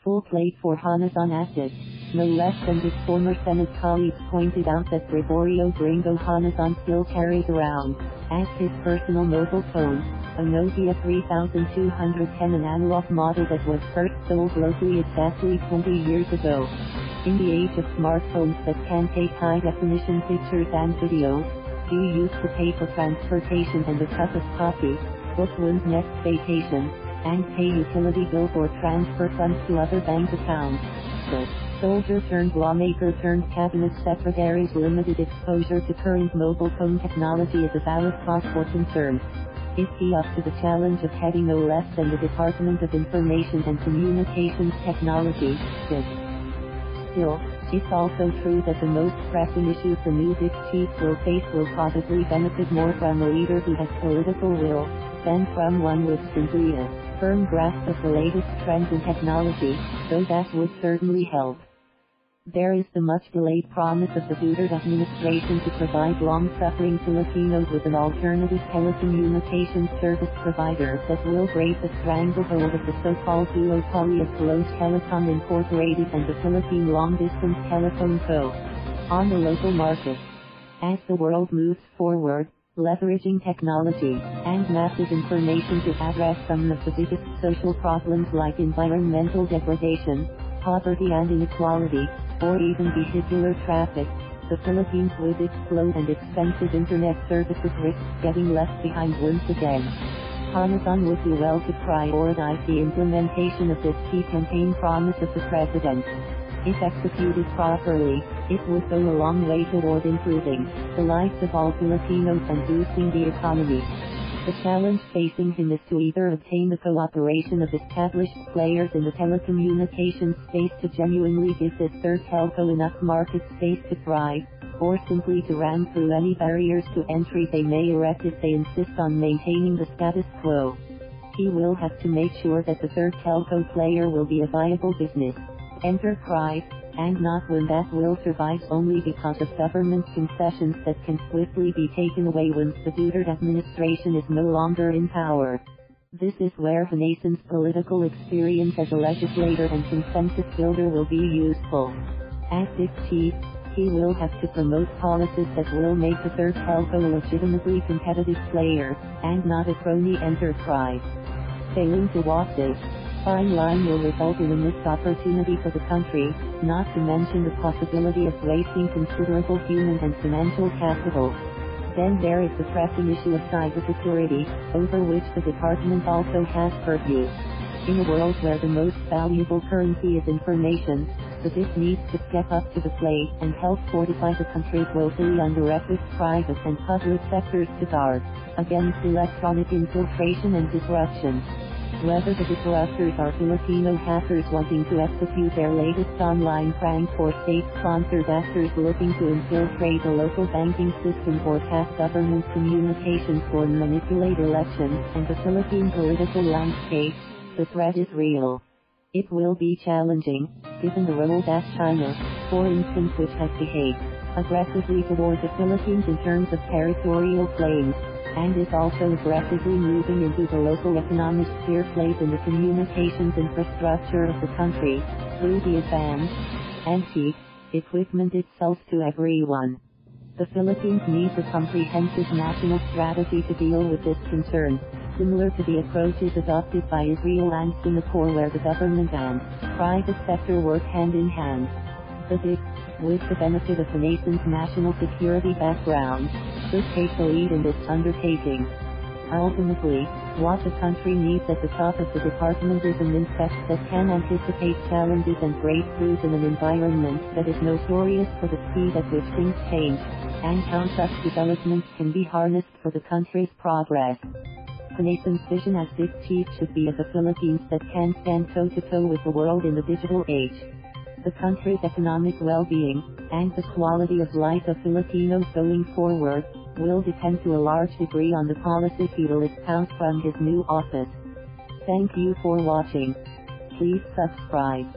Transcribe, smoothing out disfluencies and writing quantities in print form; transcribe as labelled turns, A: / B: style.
A: Full plate for Honasan at DICT. No less than his former Senate colleagues pointed out that Gregorio Gringo Honasan still carries around, as his personal mobile phone, a Nokia 3210, an analog model that was first sold locally exactly 20 years ago. In the age of smartphones that can take high-definition pictures and videos, do you use to pay for transportation and a cup of coffee, book one's next vacation, and pay utility bills or transfer funds to other bank accounts? The soldier-turned-lawmaker-turned-cabinet secretary's limited exposure to current mobile phone technology is a valid cause for concern. Is he up to the challenge of heading no less than the Department of Information and Communications Technology, DICT? Still, it's also true that the most pressing issues the new DICT chief will face will probably benefit more from a leader who has political will, than from one with simply a firm grasp of the latest trends in technology, though that would certainly help. There is the much-delayed promise of the Duterte administration to provide long-suffering Filipinos with an alternative telecommunications service provider that will break the stranglehold of the so-called duopoly of Globe Telecom Incorporated and the Philippine Long-Distance Telephone Co. on the local market. As the world moves forward, leveraging technology and massive information to address some of the biggest social problems like environmental degradation, poverty and inequality, or even vehicular traffic, the Philippines would explode and expensive internet services risk getting left behind once again. Honasan would do well to prioritize the implementation of this key campaign promise of the president. If executed properly, it would go a long way toward improving the lives of all Filipinos and boosting the economy. The challenge facing him is to either obtain the cooperation of established players in the telecommunications space to genuinely give this third telco enough market space to thrive, or simply to ram through any barriers to entry they may erect if they insist on maintaining the status quo. He will have to make sure that the third telco player will be a viable business enterprise, and not one that will survive only because of government concessions that can swiftly be taken away once the Duterte administration is no longer in power. This is where Honasan's political experience as a legislator and consensus builder will be useful. As DICT chief, he will have to promote policies that will make the third telco a legitimately competitive player, and not a crony enterprise. Failing to walk this fine line will result in a missed opportunity for the country, not to mention the possibility of wasting considerable human and financial capital. Then there is the pressing issue of cybersecurity, over which the department also has purview. In a world where the most valuable currency is information, the DICT needs to step up to the plate and help fortify the country's woefully underequipped private and public sectors to guard against electronic infiltration and disruption. Whether the disruptors are Filipino hackers wanting to execute their latest online prank or state-sponsored actors looking to infiltrate a local banking system or tap government communications or manipulate elections and the Philippine political landscape, the threat is real. It will be challenging, given the role that China, for instance, which has behaved aggressively toward the Philippines in terms of territorial claims, and is also aggressively moving into the local economic sphere, plays in the communications infrastructure of the country, through the advanced, antique, equipment it sells to everyone. The Philippines needs a comprehensive national strategy to deal with this concern, similar to the approaches adopted by Israel and Singapore, where the government and private sector work hand in hand. The DICT, with the benefit of Honasan's national security background, should take the lead in this undertaking. Ultimately, what the country needs at the top of the department is an insect that can anticipate challenges and breakthroughs in an environment that is notorious for the speed at which things change, and how such developments can be harnessed for the country's progress. Honasan's vision as DICT chief should be of a Philippines that can stand toe-to-toe with the world in the digital age. The country's economic well-being, and the quality of life of Filipinos going forward, will depend to a large degree on the policies he will espouse from his new office. Thank you for watching. Please subscribe.